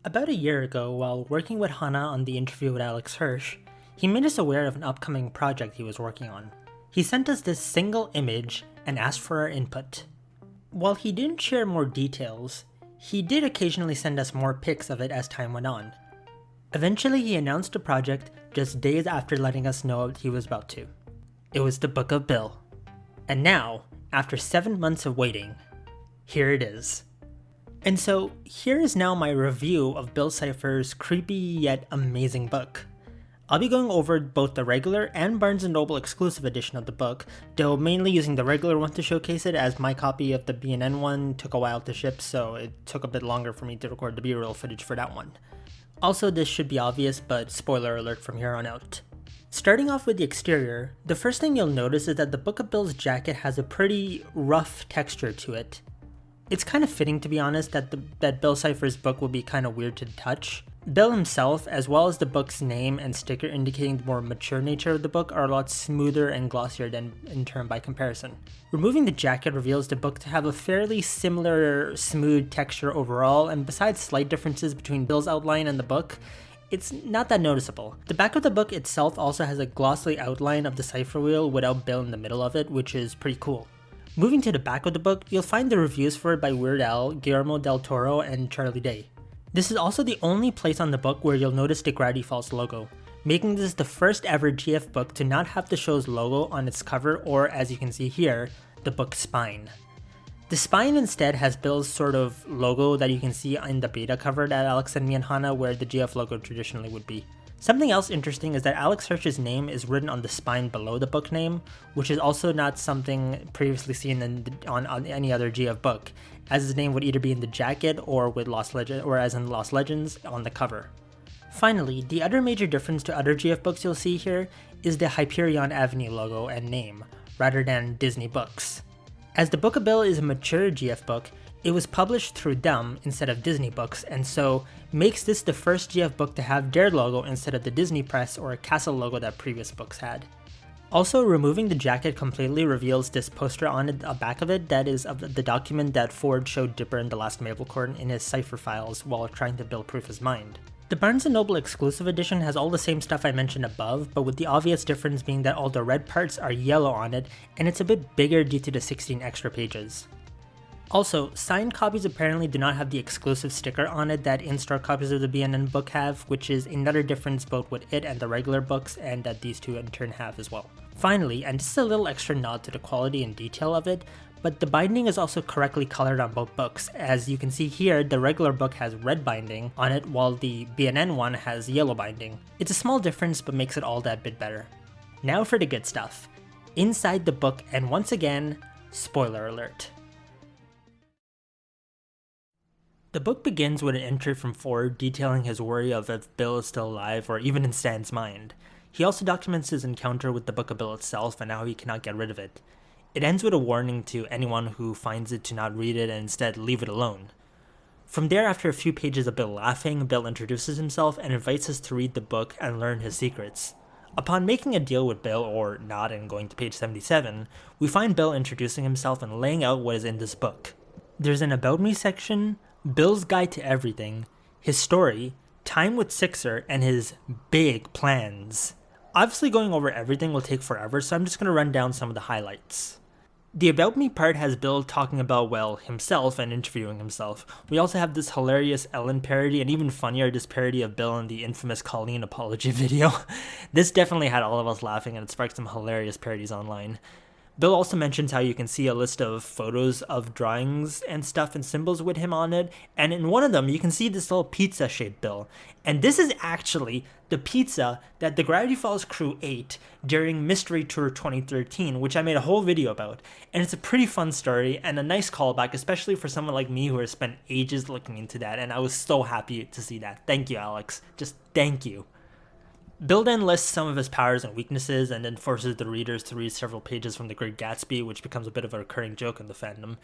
About a year ago, while working with Hana on the interview with Alex Hirsch, he made us aware of an upcoming project he was working on. He sent us this single image and asked for our input. While he didn't share more details, he did occasionally send us more pics of it as time went on. Eventually, he announced the project just days after letting us know he was about to. It was the Book of Bill. And now, after 7 months of waiting, here it is. And so, here is now my review of Bill Cipher's creepy yet amazing book. I'll be going over both the regular and Barnes & Noble exclusive edition of the book, though mainly using the regular one to showcase it, as my copy of the B&N one took a while to ship, so it took a bit longer for me to record the B-roll footage for that one. Also, this should be obvious, but spoiler alert from here on out. Starting off with the exterior, the first thing you'll notice is that the Book of Bill's jacket has a pretty rough texture to it. It's kind of fitting, to be honest, that Bill Cipher's book will be kind of weird to touch. Bill himself, as well as the book's name and sticker indicating the more mature nature of the book, are a lot smoother and glossier than in turn by comparison. Removing the jacket reveals the book to have a fairly similar smooth texture overall, and besides slight differences between Bill's outline and the book, it's not that noticeable. The back of the book itself also has a glossy outline of the cipher wheel without Bill in the middle of it, which is pretty cool. Moving to the back of the book, you'll find the reviews for it by Weird Al, Guillermo del Toro, and Charlie Day. This is also the only place on the book where you'll notice the Gravity Falls logo, making this the first ever GF book to not have the show's logo on its cover or, as you can see here, the book's spine. The spine instead has Bill's sort of logo that you can see in the beta cover that Alex sent me and Hana, where the GF logo traditionally would be. Something else interesting is that Alex Hirsch's name is written on the spine below the book name, which is also not something previously seen on any other GF book, as his name would either be in the jacket or with Lost Legends on the cover. Finally, the other major difference to other GF books you'll see here is the Hyperion Avenue logo and name, rather than Disney Books. As the Book of Bill is a mature GF book, it was published through them instead of Disney Books, and so makes this the first GF book to have their logo instead of the Disney Press or Castle logo that previous books had. Also, removing the jacket completely reveals this poster on the back of it that is of the document that Ford showed Dipper in The Last Mabel Court in his cipher files while trying to Bill-proof his mind. The Barnes & Noble exclusive edition has all the same stuff I mentioned above, but with the obvious difference being that all the red parts are yellow on it, and it's a bit bigger due to the 16 extra pages. Also, signed copies apparently do not have the exclusive sticker on it that in-store copies of the B&N book have, which is another difference both with it and the regular books, and that these two in turn have as well. Finally, and this is a little extra nod to the quality and detail of it, but the binding is also correctly colored on both books. As you can see here, the regular book has red binding on it, while the B&N one has yellow binding. It's a small difference, but makes it all that bit better. Now for the good stuff. Inside the book, and once again, spoiler alert. The book begins with an entry from Ford detailing his worry of if Bill is still alive or even in Stan's mind. He also documents his encounter with the Book of Bill itself and how he cannot get rid of it. It ends with a warning to anyone who finds it to not read it and instead leave it alone. From there, after a few pages of Bill laughing, Bill introduces himself and invites us to read the book and learn his secrets. Upon making a deal with Bill, or not, and going to page 77, we find Bill introducing himself and laying out what is in this book. There's an About Me section, Bill's Guide to Everything, his story, time with Sixer, and his big plans. Obviously going over everything will take forever, so I'm just going to run down some of the highlights. The About Me part has Bill talking about, well, himself and interviewing himself. We also have this hilarious Ellen parody, and even funnier, this parody of Bill in the infamous Colleen apology video. This definitely had all of us laughing, and it sparked some hilarious parodies online. Bill also mentions how you can see a list of photos of drawings and stuff and symbols with him on it, and in one of them you can see this little pizza-shaped Bill. And this is actually the pizza that the Gravity Falls crew ate during Mystery Tour 2013, which I made a whole video about. And it's a pretty fun story and a nice callback, especially for someone like me who has spent ages looking into that, and I was so happy to see that. Thank you, Alex. Just thank you. Bill then lists some of his powers and weaknesses and then forces the readers to read several pages from The Great Gatsby, which becomes a bit of a recurring joke in the fandom.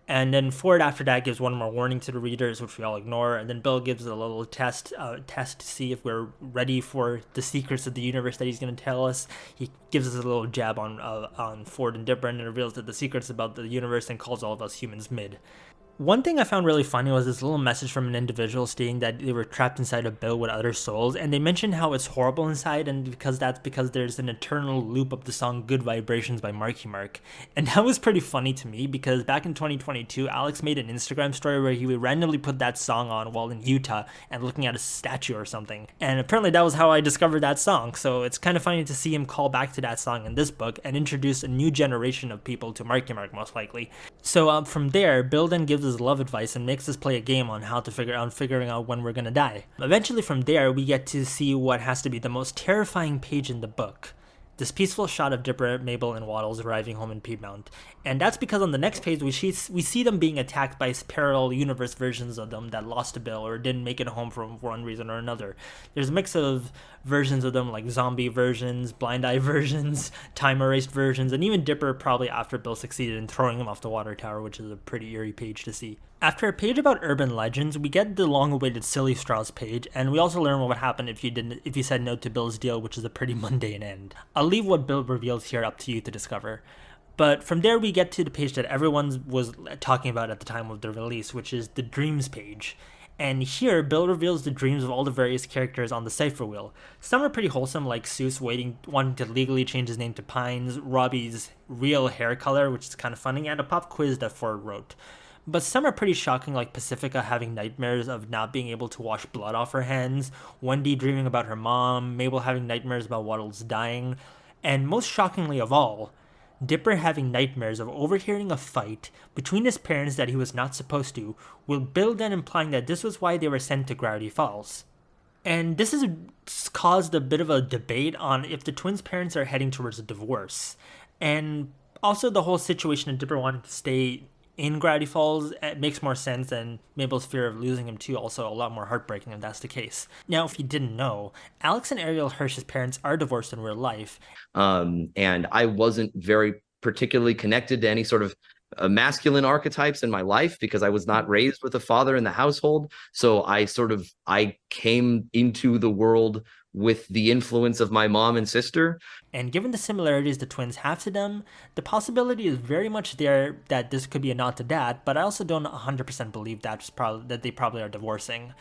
And then Ford after that gives one more warning to the readers, which we all ignore, and then Bill gives a little test to see if we're ready for the secrets of the universe that he's going to tell us. He gives us a little jab on Ford and Dipper and reveals that the secrets about the universe and calls all of us humans mid. One thing I found really funny was this little message from an individual stating that they were trapped inside a Bill with other souls, and they mentioned how it's horrible inside, and that's because there's an eternal loop of the song Good Vibrations by Marky Mark. And that was pretty funny to me, because back in 2022, Alex made an Instagram story where he would randomly put that song on while in Utah and looking at a statue or something. And apparently that was how I discovered that song, so it's kind of funny to see him call back to that song in this book and introduce a new generation of people to Marky Mark, most likely. So from there, Bill then gives his love advice and makes us play a game on how to figuring out when we're gonna die. Eventually from there, we get to see what has to be the most terrifying page in the book. This peaceful shot of Dipper, Mabel, and Waddles arriving home in Piedmont. And that's because on the next page, we see them being attacked by parallel universe versions of them that lost to Bill or didn't make it home for one reason or another. There's a mix of versions of them, like zombie versions, blind eye versions, time erased versions, and even Dipper probably after Bill succeeded in throwing him off the water tower, which is a pretty eerie page to see. After a page about urban legends, we get the long-awaited Silly Straws page, and we also learn what would happen if you said no to Bill's deal, which is a pretty mundane end. I'll leave what Bill reveals here up to you to discover. But from there, we get to the page that everyone was talking about at the time of the release, which is the Dreams page. And here, Bill reveals the dreams of all the various characters on the Cipher Wheel. Some are pretty wholesome, like Seuss wanting to legally change his name to Pines, Robbie's real hair color, which is kind of funny, and a pop quiz that Ford wrote. But some are pretty shocking, like Pacifica having nightmares of not being able to wash blood off her hands, Wendy dreaming about her mom, Mabel having nightmares about Waddles dying, and most shockingly of all, Dipper having nightmares of overhearing a fight between his parents that he was not supposed to, with Bill then implying that this was why they were sent to Gravity Falls. And this has caused a bit of a debate on if the twins' parents are heading towards a divorce. And also the whole situation of Dipper wanting to stay in Gravity Falls, it makes more sense, and Mabel's fear of losing him too, also a lot more heartbreaking if that's the case. Now, if you didn't know, Alex and Ariel Hirsch's parents are divorced in real life. And I wasn't very particularly connected to any sort of masculine archetypes in my life because I was not raised with a father in the household. So I came into the world with the influence of my mom and sister. And given the similarities the twins have to them, the possibility is very much there that this could be a nod to that, but I also don't 100% believe that they probably are divorcing.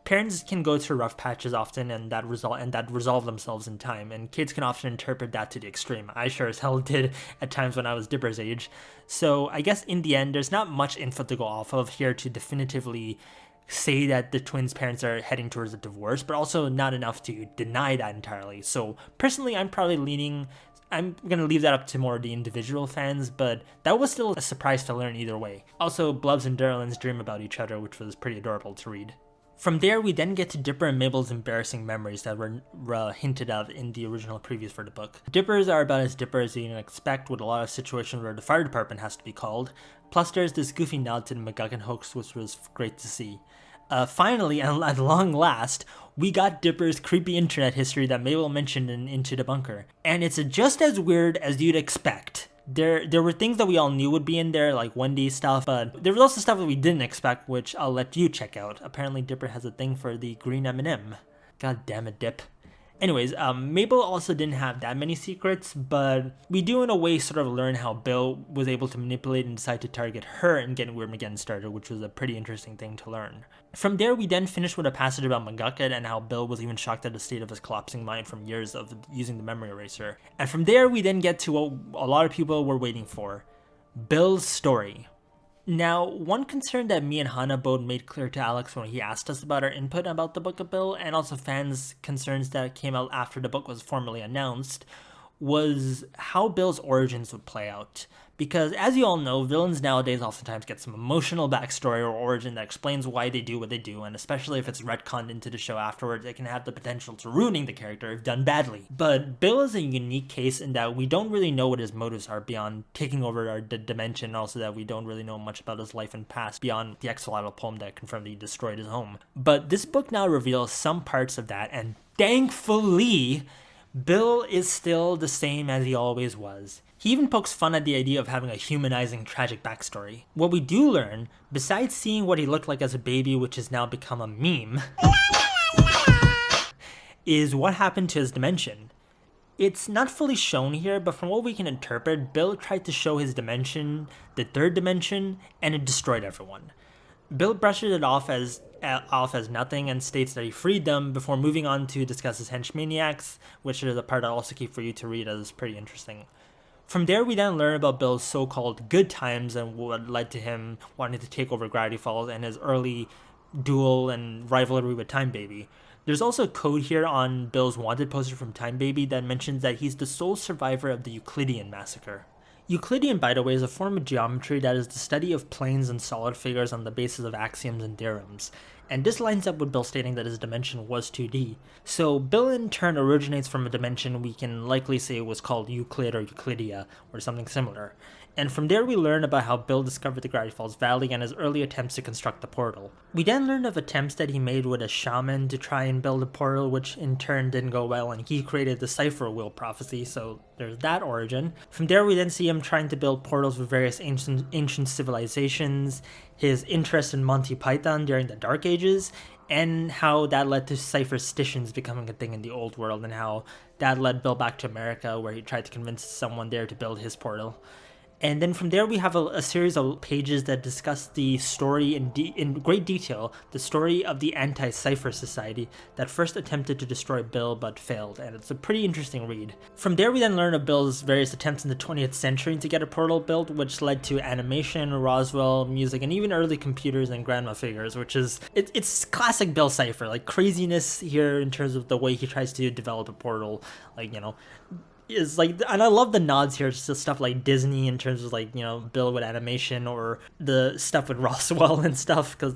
Parents can go through rough patches often and that resolve themselves in time, and kids can often interpret that to the extreme. I sure as hell did at times when I was Dipper's age. So I guess in the end, there's not much info to go off of here to definitively say that the twins' parents are heading towards a divorce, but also not enough to deny that entirely. So personally, I'm going to leave that up to more of the individual fans, but that was still a surprise to learn either way. Also, Blubs and Darylyn's dream about each other, which was pretty adorable to read. From there, we then get to Dipper and Mabel's embarrassing memories that were hinted of in the original previews for the book. Dipper's are about as Dipper as you can expect, with a lot of situations where the fire department has to be called. Plus, there's this goofy nod to the McGuckin hoax, which was great to see. Finally, and at long last, we got Dipper's creepy internet history that Mabel mentioned in Into the Bunker. And it's just as weird as you'd expect. There were things that we all knew would be in there, like Wendy's stuff, but there was also stuff that we didn't expect, which I'll let you check out. Apparently Dipper has a thing for the green M&M. God damn it, Dip. Anyways, Mabel also didn't have that many secrets, but we do in a way sort of learn how Bill was able to manipulate and decide to target her and get Weirdmageddon started, which was a pretty interesting thing to learn. From there, we then finish with a passage about McGuckin and how Bill was even shocked at the state of his collapsing mind from years of using the memory eraser. And from there, we then get to what a lot of people were waiting for, Bill's story. Now, one concern that me and Hannah both made clear to Alex when he asked us about our input about the Book of Bill, and also fans' concerns that came out after the book was formally announced, was how Bill's origins would play out. Because, as you all know, villains nowadays oftentimes get some emotional backstory or origin that explains why they do what they do, and especially if it's retconned into the show afterwards, it can have the potential to ruining the character if done badly. But Bill is a unique case in that we don't really know what his motives are beyond taking over our dimension, and also that we don't really know much about his life and past beyond the exolotl poem that confirmed that he destroyed his home. But this book now reveals some parts of that, and thankfully, Bill is still the same as he always was. He even pokes fun at the idea of having a humanizing, tragic backstory. What we do learn, besides seeing what he looked like as a baby, which has now become a meme, is what happened to his dimension. It's not fully shown here, but from what we can interpret, Bill tried to show his dimension, the third dimension, and it destroyed everyone. Bill brushes it off as nothing and states that he freed them before moving on to discuss his henchmaniacs, which is a part I'll also keep for you to read as pretty interesting. From there, we then learn about Bill's so-called good times and what led to him wanting to take over Gravity Falls and his early duel and rivalry with Time Baby. There's also a code here on Bill's wanted poster from Time Baby that mentions that he's the sole survivor of the Euclidean massacre. Euclidean, by the way, is a form of geometry that is the study of planes and solid figures on the basis of axioms and theorems. And this lines up with Bill stating that his dimension was 2D. So Bill in turn originates from a dimension we can likely say was called Euclid or Euclidia, or something similar. And from there we learn about how Bill discovered the Gravity Falls Valley and his early attempts to construct the portal. We then learn of attempts that he made with a shaman to try and build a portal, which in turn didn't go well, and he created the Cipher Wheel prophecy, so there's that origin. From there we then see him trying to build portals with various ancient civilizations, his interest in Monty Python during the Dark Ages, and how that led to cypherstitions becoming a thing in the old world, and how that led Bill back to America where he tried to convince someone there to build his portal. And then from there, we have a series of pages that discuss the story in great detail, the story of the Anti-Cipher Society that first attempted to destroy Bill but failed, and it's a pretty interesting read. From there, we then learn of Bill's various attempts in the 20th century to get a portal built, which led to animation, Roswell, music, and even early computers and grandma figures, which is, it's classic Bill Cipher, like craziness here in terms of the way he tries to develop a portal, like, is like, and I love the nods here to stuff like Disney in terms of like, Bill with animation, or the stuff with Roswell and stuff, because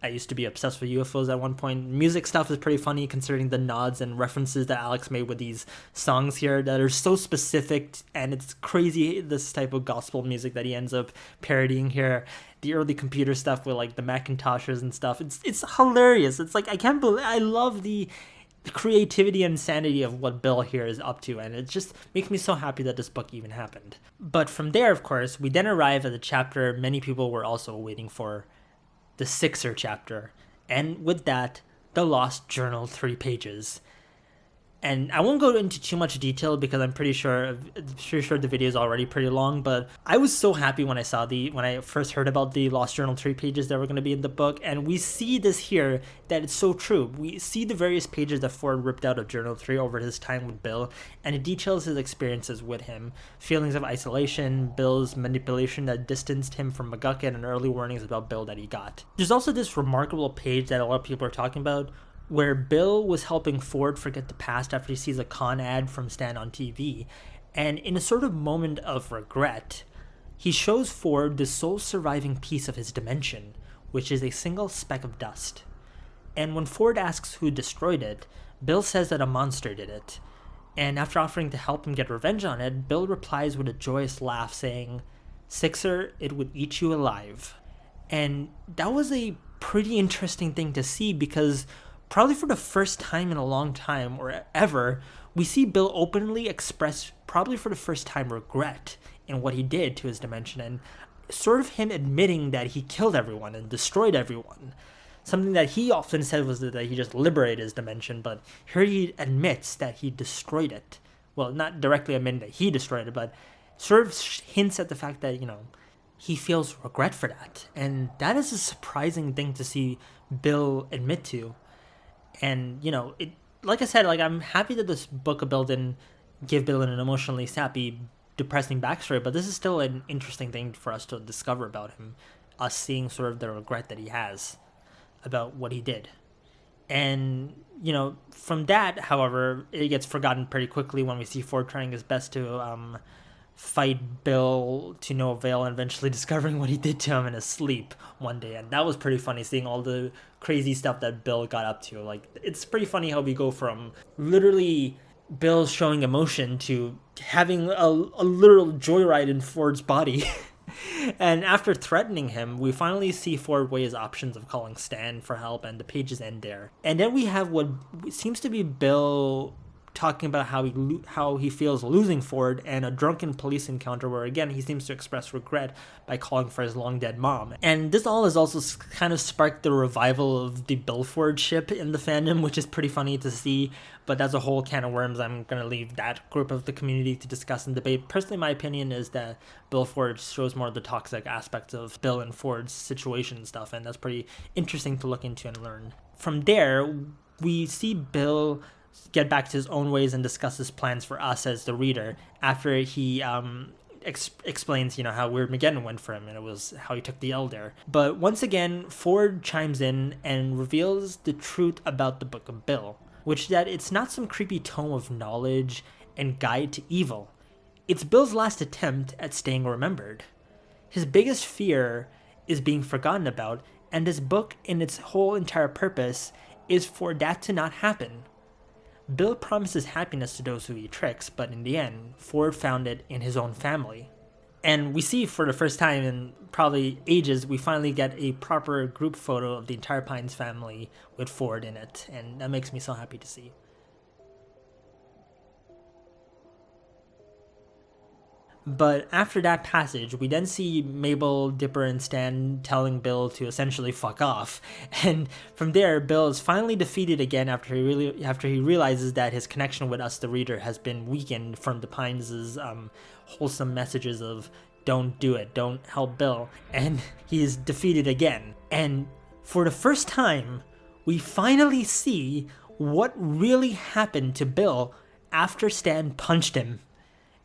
I used to be obsessed with UFOs at one point. Music stuff is pretty funny considering the nods and references that Alex made with these songs here that are so specific, and it's crazy this type of gospel music that he ends up parodying here. The early computer stuff with like the Macintoshes and stuff, it's hilarious. It's like, I love the creativity and insanity of what Bill here is up to, and it just makes me so happy that this book even happened. But from there, of course, we then arrive at the chapter many people were also waiting for, the Sixer chapter, and with that, the Lost Journal 3 pages. And I won't go into too much detail because I'm pretty sure the video is already pretty long, but I was so happy when I first heard about the Lost Journal 3 pages that were going to be in the book, and we see this here, that it's so true. We see the various pages that Ford ripped out of Journal 3 over his time with Bill, and it details his experiences with him, feelings of isolation, Bill's manipulation that distanced him from McGuckin, and early warnings about Bill that he got. There's also this remarkable page that a lot of people are talking about, where Bill was helping Ford forget the past after he sees a con ad from Stan on TV, and in a sort of moment of regret, he shows Ford the sole surviving piece of his dimension, which is a single speck of dust. And when Ford asks who destroyed it, Bill says that a monster did it. And after offering to help him get revenge on it, Bill replies with a joyous laugh saying, "Sixer, it would eat you alive." And that was a pretty interesting thing to see, because probably for the first time in a long time, or ever, we see Bill openly express, probably for the first time, regret in what he did to his dimension, and sort of him admitting that he killed everyone and destroyed everyone. Something that he often said was that he just liberated his dimension, but here he admits that he destroyed it. Well, not directly admitting that he destroyed it, but sort of hints at the fact that, he feels regret for that. And that is a surprising thing to see Bill admit to. And, like I said, I'm happy that this book of Bill didn't give Bill an emotionally sappy, depressing backstory, but this is still an interesting thing for us to discover about him, us seeing sort of the regret that he has about what he did. And, from that, however, it gets forgotten pretty quickly when we see Ford trying his best to fight Bill to no avail, and eventually discovering what he did to him in his sleep one day. And that was pretty funny, seeing all the crazy stuff that Bill got up to. It's pretty funny how we go from literally Bill showing emotion to having a literal joyride in Ford's body. And after threatening him, we finally see Ford weigh his options of calling Stan for help, and the pages end there. And then we have what seems to be Bill talking about how he feels losing Ford, and a drunken police encounter where again he seems to express regret by calling for his long dead mom. And this all has also kind of sparked the revival of the Bill Ford ship in the fandom, which is pretty funny to see, but that's a whole can of worms I'm going to leave that group of the community to discuss and debate. Personally, my opinion is that Bill Ford shows more of the toxic aspects of Bill and Ford's situation and stuff, and that's pretty interesting to look into and learn. From there, we see Bill get back to his own ways and discuss his plans for us as the reader after he explains, how Weird Mageddon went for him, and it was how he took the L there. But once again, Ford chimes in and reveals the truth about the Book of Bill, which is that it's not some creepy tome of knowledge and guide to evil. It's Bill's last attempt at staying remembered. His biggest fear is being forgotten about, and this book, in its whole entire purpose, is for that to not happen. Bill promises happiness to those who he tricks, but in the end, Ford found it in his own family. And we see for the first time in probably ages, we finally get a proper group photo of the entire Pines family with Ford in it, and that makes me so happy to see. But after that passage, we then see Mabel, Dipper, and Stan telling Bill to essentially fuck off. And from there, Bill is finally defeated again after he realizes that his connection with us, the reader, has been weakened from the Pines' wholesome messages of don't do it, don't help Bill. And he is defeated again. And for the first time, we finally see what really happened to Bill after Stan punched him.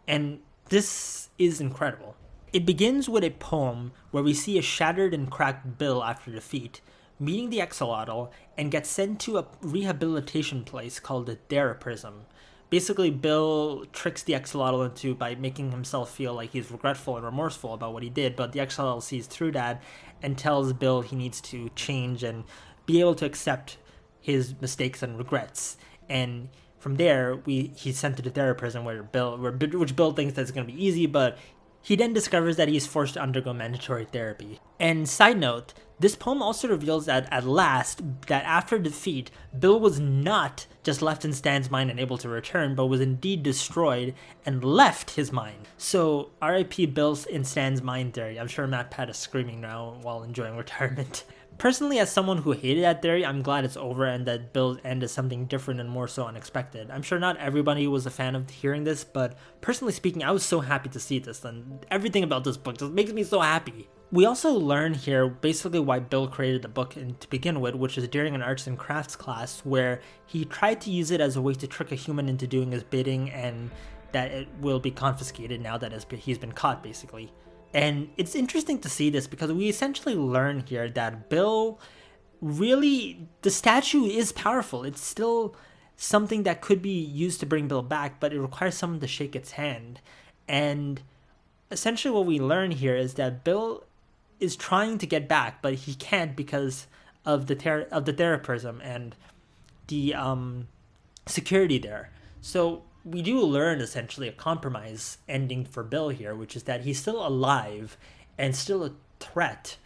And this is incredible. It begins with a poem where we see a shattered and cracked Bill after defeat, meeting the Axolotl, and gets sent to a rehabilitation place called the Theraprism. Basically, Bill tricks the Axolotl by making himself feel like he's regretful and remorseful about what he did, but the Axolotl sees through that and tells Bill he needs to change and be able to accept his mistakes and regrets. And from there, he's sent to the Theraprism which Bill thinks that's going to be easy, but he then discovers that he's forced to undergo mandatory therapy. And side note, this poem also reveals that at last, that after defeat, Bill was not just left in Stan's mind and able to return, but was indeed destroyed and left his mind. So, R.I.P. Bill in Stan's mind theory. I'm sure Matt Pat is screaming now while enjoying retirement. Personally, as someone who hated that theory, I'm glad it's over and that Bill's end is something different and more so unexpected. I'm sure not everybody was a fan of hearing this, but personally speaking, I was so happy to see this, and everything about this book just makes me so happy. We also learn here basically why Bill created the book to begin with, which is during an arts and crafts class where he tried to use it as a way to trick a human into doing his bidding, and that it will be confiscated now that he's been caught, basically. And it's interesting to see this because we essentially learn here that Bill really, the statue is powerful. It's still something that could be used to bring Bill back, but it requires someone to shake its hand. And essentially what we learn here is that Bill is trying to get back, but he can't because of the Theraprism and the security there. So we do learn essentially a compromise ending for Bill here, which is that he's still alive and still a threat,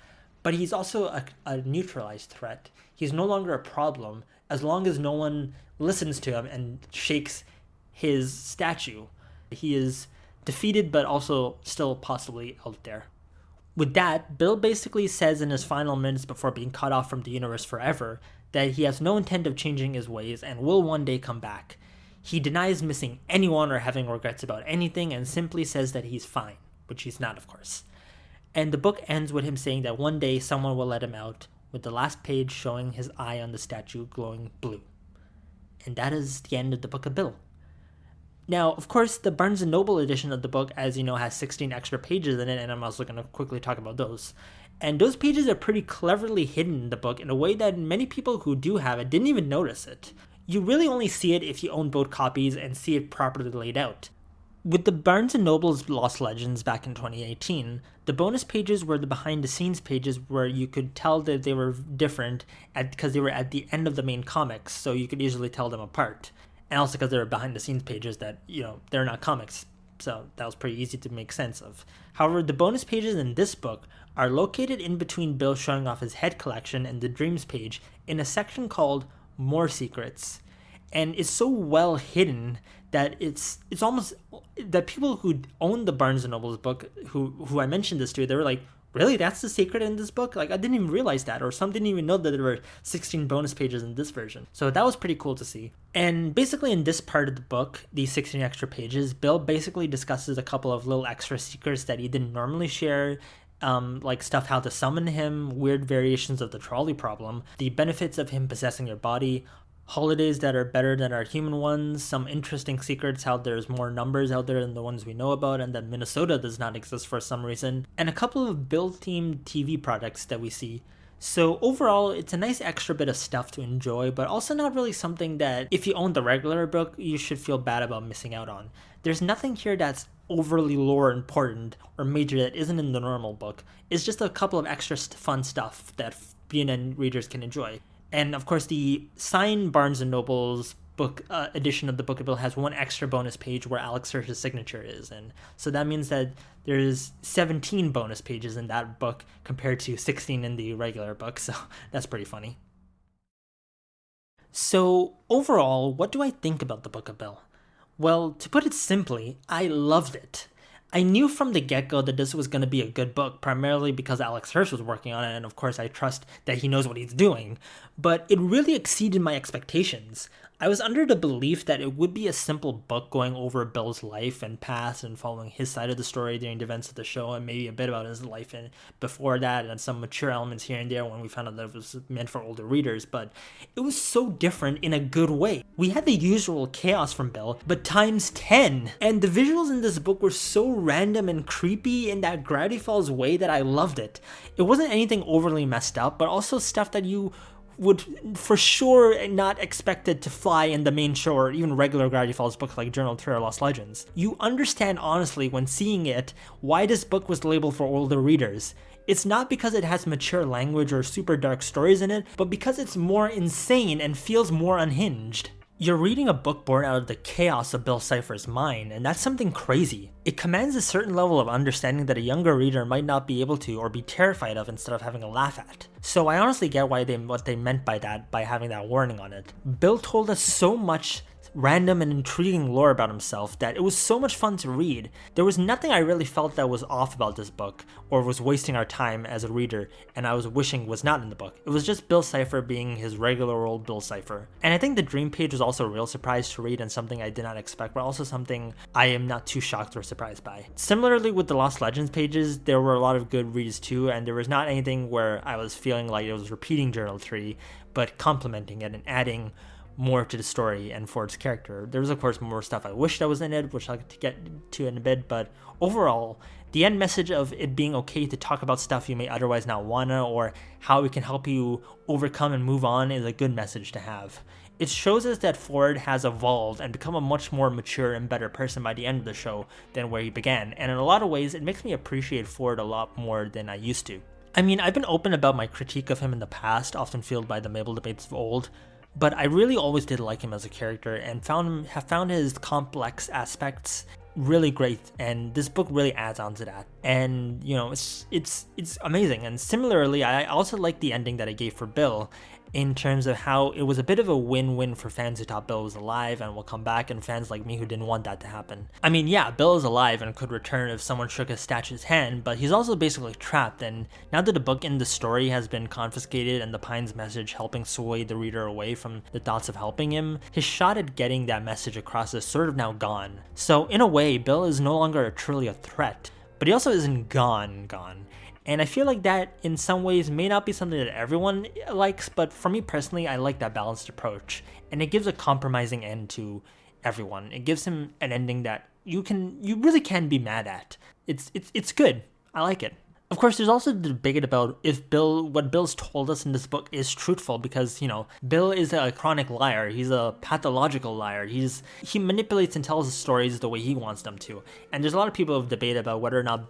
but he's also a neutralized threat. He's no longer a problem as long as no one listens to him and shakes his statue. He is defeated, but also still possibly out there. With that, Bill basically says in his final minutes before being cut off from the universe forever that he has no intent of changing his ways and will one day come back. He denies missing anyone or having regrets about anything and simply says that he's fine, which he's not, of course. And the book ends with him saying that one day someone will let him out, with the last page showing his eye on the statue glowing blue. And that is the end of the Book of Bill. Now, of course, the Barnes & Noble edition of the book, as you know, has 16 extra pages in it, and I'm also going to quickly talk about those. And those pages are pretty cleverly hidden in the book in a way that many people who do have it didn't even notice it. You really only see it if you own both copies and see it properly laid out. With the Barnes & Noble's Lost Legends back in 2018, the bonus pages were the behind-the-scenes pages where you could tell that they were different because they were at the end of the main comics, so you could easily tell them apart. And also because they were behind-the-scenes pages that, they're not comics, so that was pretty easy to make sense of. However, the bonus pages in this book are located in between Bill showing off his head collection and the Dreams page in a section called More Secrets. and it's so well hidden that it's almost that people who own the Barnes and Noble's book, who I mentioned this to, they were like, really, that's the secret in this book? Like, I didn't even realize that, or some didn't even know that there were 16 bonus pages in this version. So that was pretty cool to see. And basically in this part of the book, these 16 extra pages, Bill basically discusses a couple of little extra secrets that he didn't normally share, like stuff how to summon him, weird variations of the trolley problem, the benefits of him possessing your body, holidays that are better than our human ones, some interesting secrets, how there's more numbers out there than the ones we know about, and that Minnesota does not exist for some reason, and a couple of Bill-themed TV products that we see. So overall, it's a nice extra bit of stuff to enjoy, but also not really something that, if you own the regular book, you should feel bad about missing out on. There's nothing here that's overly lore important or major that isn't in the normal book. It's just a couple of extra fun stuff that B&N readers can enjoy. And of course, the signed Barnes & Noble's book edition of the Book of Bill has one extra bonus page where Alex Hirsch's signature is. And so that means that there's 17 bonus pages in that book compared to 16 in the regular book. So that's pretty funny. So overall, what do I think about the Book of Bill? Well, to put it simply, I loved it. I knew from the get-go that this was going to be a good book, primarily because Alex Hirsch was working on it, and of course I trust that he knows what he's doing. But it really exceeded my expectations. I was under the belief that it would be a simple book going over Bill's life and past and following his side of the story during the events of the show, and maybe a bit about his life and before that, and some mature elements here and there when we found out that it was meant for older readers. But it was so different in a good way. We had the usual chaos from Bill, but times 10. And the visuals in this book were so random and creepy in that Gravity Falls way that I loved it. It wasn't anything overly messed up, but also stuff that you would for sure not expected to fly in the main show or even regular Gravity Falls books like Journal of Terror Lost Legends. You understand honestly when seeing it why this book was labeled for older readers. It's not because it has mature language or super dark stories in it, but because it's more insane and feels more unhinged. You're reading a book born out of the chaos of Bill Cipher's mind, and that's something crazy. It commands a certain level of understanding that a younger reader might not be able to or be terrified of instead of having a laugh at. So I honestly get what they meant by that, by having that warning on it. Bill told us so much random and intriguing lore about himself that it was so much fun to read. There was nothing I really felt that was off about this book or was wasting our time as a reader and I was wishing was not in the book. It was just Bill Cipher being his regular old Bill Cipher. And I think the dream page was also a real surprise to read and something I did not expect, but also something I am not too shocked or surprised by. Similarly with the Lost Legends pages, there were a lot of good reads too, and there was not anything where I was feeling like it was repeating Journal 3, but complementing it and adding more to the story and Ford's character. There was of course more stuff I wished I was in it, which I'll get to in a bit, but overall, the end message of it being okay to talk about stuff you may otherwise not wanna, or how it can help you overcome and move on, is a good message to have. It shows us that Ford has evolved and become a much more mature and better person by the end of the show than where he began, and in a lot of ways it makes me appreciate Ford a lot more than I used to. I mean, I've been open about my critique of him in the past, often fueled by the Mabel debates of old, but I really always did like him as a character and have found his complex aspects really great, and this book really adds on to that. And you know, it's amazing. And similarly, I also like the ending that I gave for Bill, in terms of how it was a bit of a win-win for fans who thought Bill was alive and will come back, and fans like me who didn't want that to happen. I mean, yeah, Bill is alive and could return if someone shook his statue's hand, but he's also basically trapped, and now that the book in the story has been confiscated and the Pine's message helping sway the reader away from the thoughts of helping him, his shot at getting that message across is sort of now gone. So in a way, Bill is no longer truly a threat, but he also isn't gone. And I feel like that, in some ways, may not be something that everyone likes, but for me personally, I like that balanced approach. And it gives a compromising end to everyone. It gives him an ending that you really can be mad at. It's good. I like it. Of course, there's also the debate about if what Bill's told us in this book is truthful, because, you know, Bill is a chronic liar. He's a pathological liar. He manipulates and tells the stories the way he wants them to. And there's a lot of people who have debate about whether or not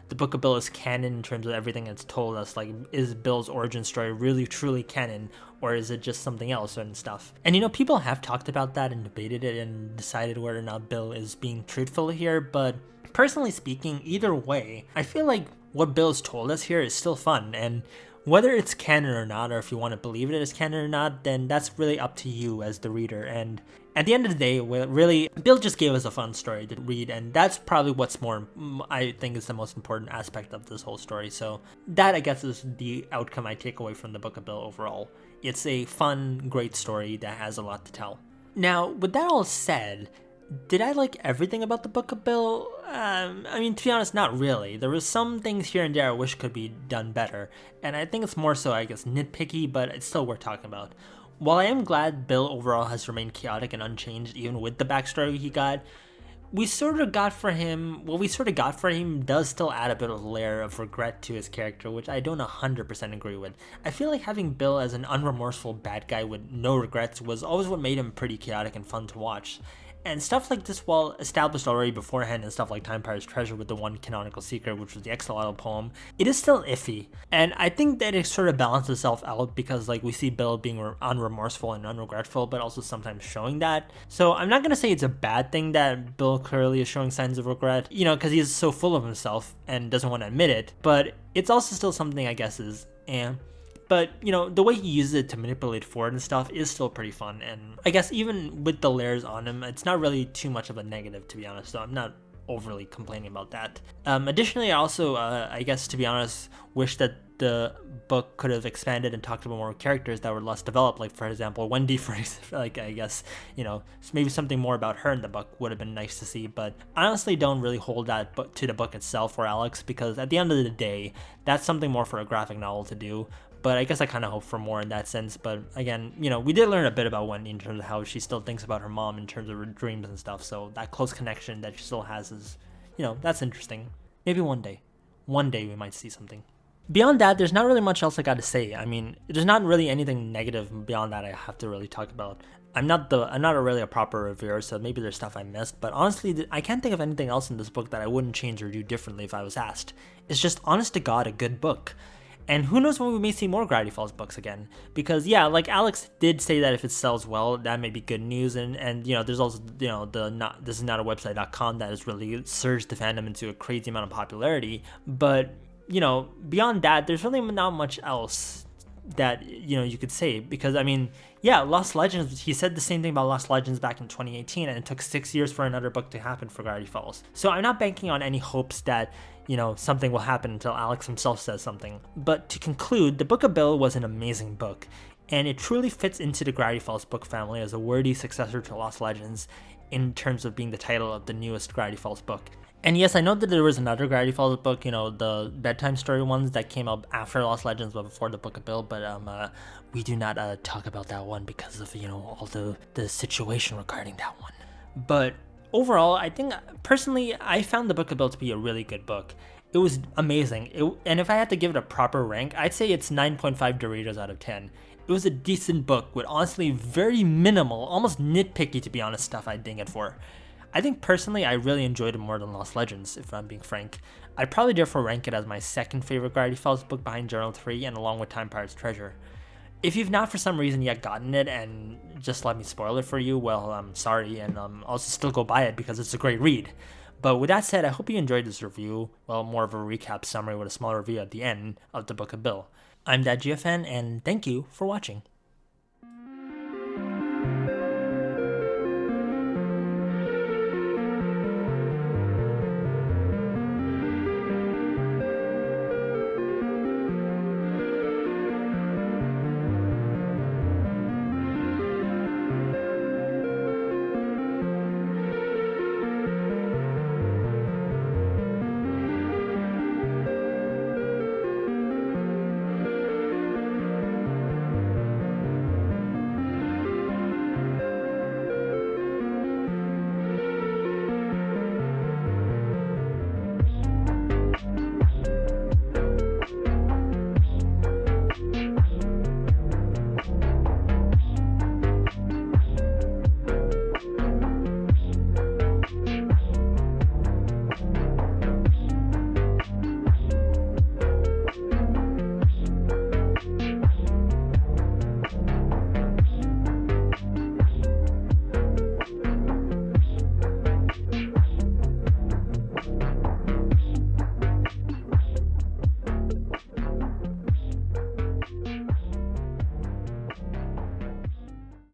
the Book of Bill is canon in terms of everything it's told us. Like, is Bill's origin story really truly canon, or is it just something else and stuff? And you know, people have talked about that and debated it and decided whether or not Bill is being truthful here, but personally speaking, either way, I feel like what Bill's told us here is still fun, and Whether it's canon or not, or if you want to believe it as canon or not, then that's really up to you as the reader. And at the end of the day, really, Bill just gave us a fun story to read, and that's probably what's more, I think, is the most important aspect of this whole story. So that, I guess, is the outcome I take away from the Book of Bill overall. It's a fun, great story that has a lot to tell. Now, with that all said, did I like everything about the Book of Bill? I mean, to be honest, not really. There was some things here and there I wish could be done better, and I think it's more so, I guess, nitpicky, but it's still worth talking about. While I am glad Bill overall has remained chaotic and unchanged, even with the backstory he got, what we sort of got for him does still add a bit of a layer of regret to his character, which I don't 100% agree with. I feel like having Bill as an unremorseful bad guy with no regrets was always what made him pretty chaotic and fun to watch. And stuff like this, while established already beforehand, and stuff like Time Pirate's Treasure with the one canonical secret, which was the Exile poem, it is still iffy. And I think that it sort of balances itself out because, like, we see Bill being unremorseful and unregretful, but also sometimes showing that. So I'm not going to say it's a bad thing that Bill clearly is showing signs of regret, because he's so full of himself and doesn't want to admit it. But it's also still something, I guess, is, But, the way he uses it to manipulate Ford and stuff is still pretty fun. And I guess even with the layers on him, it's not really too much of a negative, to be honest. So I'm not overly complaining about that. Additionally, I also, I guess, to be honest, wish that the book could have expanded and talked about more characters that were less developed. Like, for example, Wendy, I guess, maybe something more about her in the book would have been nice to see. But I honestly don't really hold that to the book itself or Alex, because at the end of the day, that's something more for a graphic novel to do. But I guess I kind of hope for more in that sense. But again, we did learn a bit about Wendy in terms of how she still thinks about her mom in terms of her dreams and stuff. So that close connection that she still has is, that's interesting. Maybe one day we might see something. Beyond that, there's not really much else I got to say. I mean, there's not really anything negative beyond that I have to really talk about. I'm not really a proper reviewer, so maybe there's stuff I missed. But honestly, I can't think of anything else in this book that I wouldn't change or do differently if I was asked. It's just, honest to God, a good book. And who knows when we may see more Gravity Falls books again. Because, yeah, like Alex did say that if it sells well, that may be good news. And there's also, this is not a website.com that has really surged the fandom into a crazy amount of popularity. But, beyond that, there's really not much else that, you could say. Because, I mean, yeah, Lost Legends, he said the same thing about Lost Legends back in 2018, and it took 6 years for another book to happen for Gravity Falls. So I'm not banking on any hopes that something will happen until Alex himself says something. But to conclude, the Book of Bill was an amazing book, and it truly fits into the Gravity Falls book family as a worthy successor to Lost Legends in terms of being the title of the newest Gravity Falls book. And yes, I know that there was another Gravity Falls book, the bedtime story ones that came out after Lost Legends but before the Book of Bill, but we do not talk about that one because of, all the situation regarding that one. But overall, I think, personally, I found the Book of Bill to be a really good book. It was amazing. And if I had to give it a proper rank, I'd say it's 9.5 Doritos out of 10. It was a decent book with honestly very minimal, almost nitpicky to be honest, stuff I'd ding it for. I think personally I really enjoyed it more than Lost Legends, if I'm being frank. I'd probably therefore rank it as my second favorite Gravity Falls book behind Journal 3 and along with Time Pirate's Treasure. If you've not for some reason yet gotten it and just let me spoil it for you, well, I'm sorry, and also still go buy it because it's a great read. But with that said, I hope you enjoyed this review, well, more of a recap summary with a small review at the end of the Book of Bill. I'm that GFN, and thank you for watching.